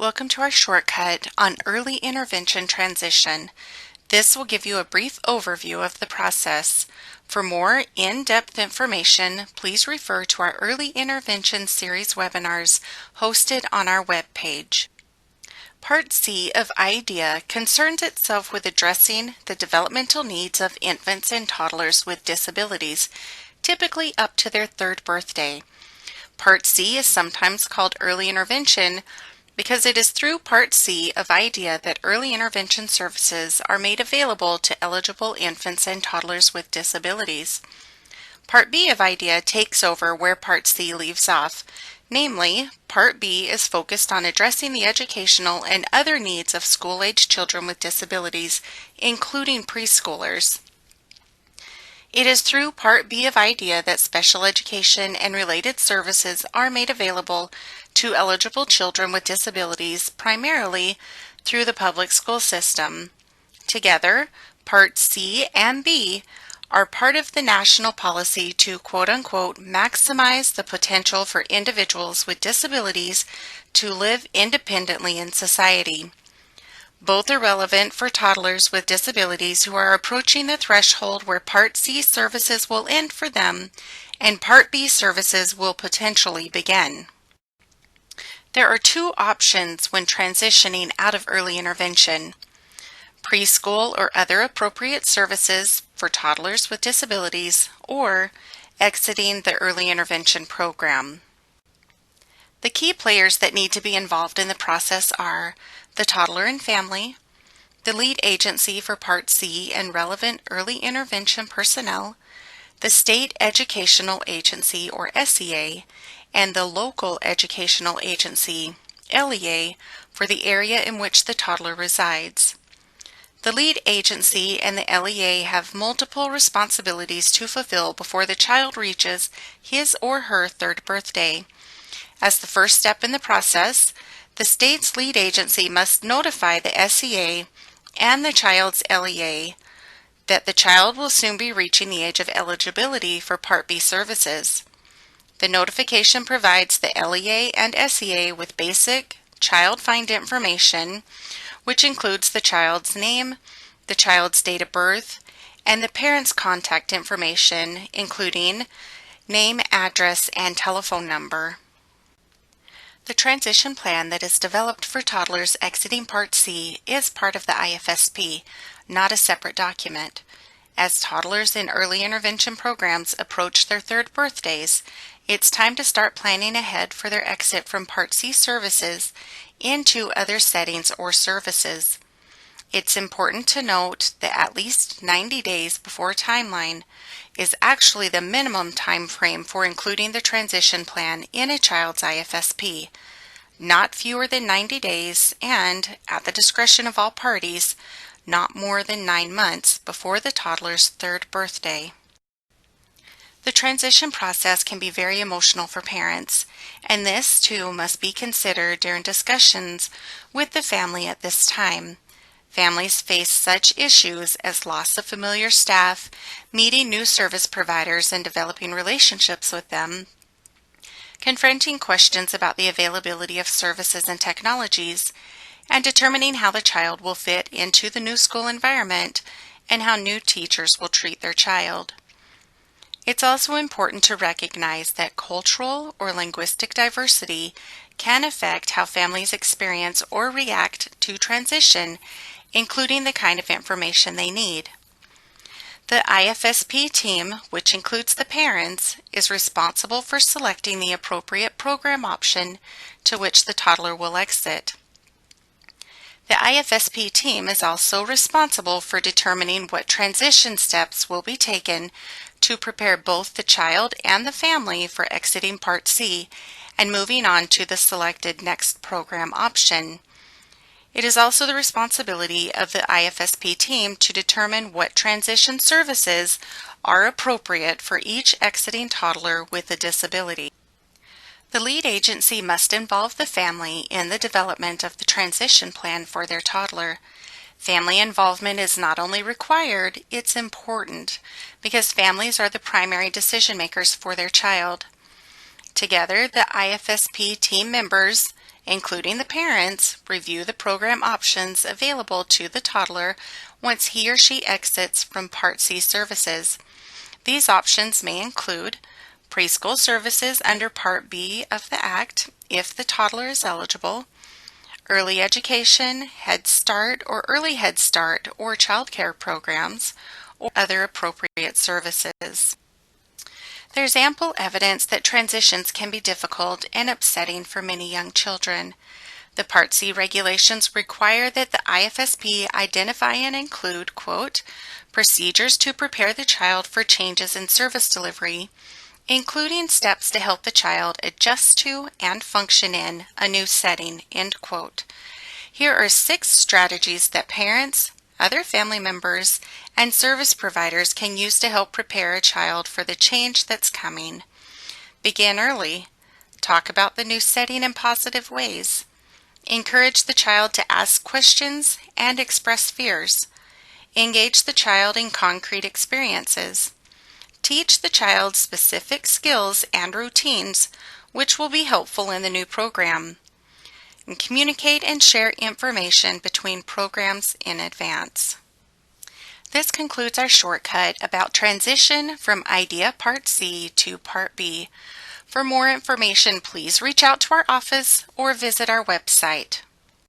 Welcome to our shortcut on early intervention transition. This will give you a brief overview of the process. For more in-depth information, please refer to our early intervention series webinars hosted on our webpage. Part C of IDEA concerns itself with addressing the developmental needs of infants and toddlers with disabilities, typically up to their third birthday. Part C is sometimes called early intervention because it is through Part C of IDEA that early intervention services are made available to eligible infants and toddlers with disabilities. Part B of IDEA takes over where Part C leaves off. Namely, Part B is focused on addressing the educational and other needs of school-age children with disabilities, including preschoolers. It is through Part B of IDEA that special education and related services are made available to eligible children with disabilities, primarily through the public school system. Together, Part C and B are part of the national policy to quote-unquote maximize the potential for individuals with disabilities to live independently in society. Both are relevant for toddlers with disabilities who are approaching the threshold where Part C services will end for them and Part B services will potentially begin. There are two options when transitioning out of early intervention: preschool or other appropriate services for toddlers with disabilities, or exiting the early intervention program. The key players that need to be involved in the process are the toddler and family, the lead agency for Part C and relevant early intervention personnel, the State Educational Agency or SEA, and the Local Educational Agency, LEA, for the area in which the toddler resides. The lead agency and the LEA have multiple responsibilities to fulfill before the child reaches his or her third birthday. As the first step in the process, the state's lead agency must notify the SEA and the child's LEA that the child will soon be reaching the age of eligibility for Part B services. The notification provides the LEA and SEA with basic child find information, which includes the child's name, the child's date of birth, and the parent's contact information, including name, address, and telephone number. The transition plan that is developed for toddlers exiting Part C is part of the IFSP, not a separate document. As toddlers in early intervention programs approach their third birthdays, it's time to start planning ahead for their exit from Part C services into other settings or services. It's important to note that at least 90 days before timeline is actually the minimum time frame for including the transition plan in a child's IFSP. Not fewer than 90 days and, at the discretion of all parties, not more than 9 months before the toddler's third birthday. The transition process can be very emotional for parents, and this too must be considered during discussions with the family at this time. Families face such issues as loss of familiar staff, meeting new service providers and developing relationships with them, confronting questions about the availability of services and technologies, and determining how the child will fit into the new school environment and how new teachers will treat their child. It's also important to recognize that cultural or linguistic diversity can affect how families experience or react to transition, including the kind of information they need. The IFSP team, which includes the parents, is responsible for selecting the appropriate program option to which the toddler will exit. The IFSP team is also responsible for determining what transition steps will be taken to prepare both the child and the family for exiting Part C and moving on to the selected next program option. It is also the responsibility of the IFSP team to determine what transition services are appropriate for each exiting toddler with a disability. The lead agency must involve the family in the development of the transition plan for their toddler. Family involvement is not only required, it's important, because families are the primary decision makers for their child. Together, the IFSP team members including the parents, review the program options available to the toddler once he or she exits from Part C services. These options may include preschool services under Part B of the Act, if the toddler is eligible, early education, Head Start or Early Head Start or child care programs, or other appropriate services. There's ample evidence that transitions can be difficult and upsetting for many young children. The Part C regulations require that the IFSP identify and include, quote, procedures to prepare the child for changes in service delivery, including steps to help the child adjust to and function in a new setting, end quote. Here are 6 strategies that parents, other family members, and service providers can use to help prepare a child for the change that's coming. Begin early. Talk about the new setting in positive ways. Encourage the child to ask questions and express fears. Engage the child in concrete experiences. Teach the child specific skills and routines which will be helpful in the new program. And communicate and share information between programs in advance. This concludes our shortcut about transition from IDEA Part C to Part B. For more information, please reach out to our office or visit our website.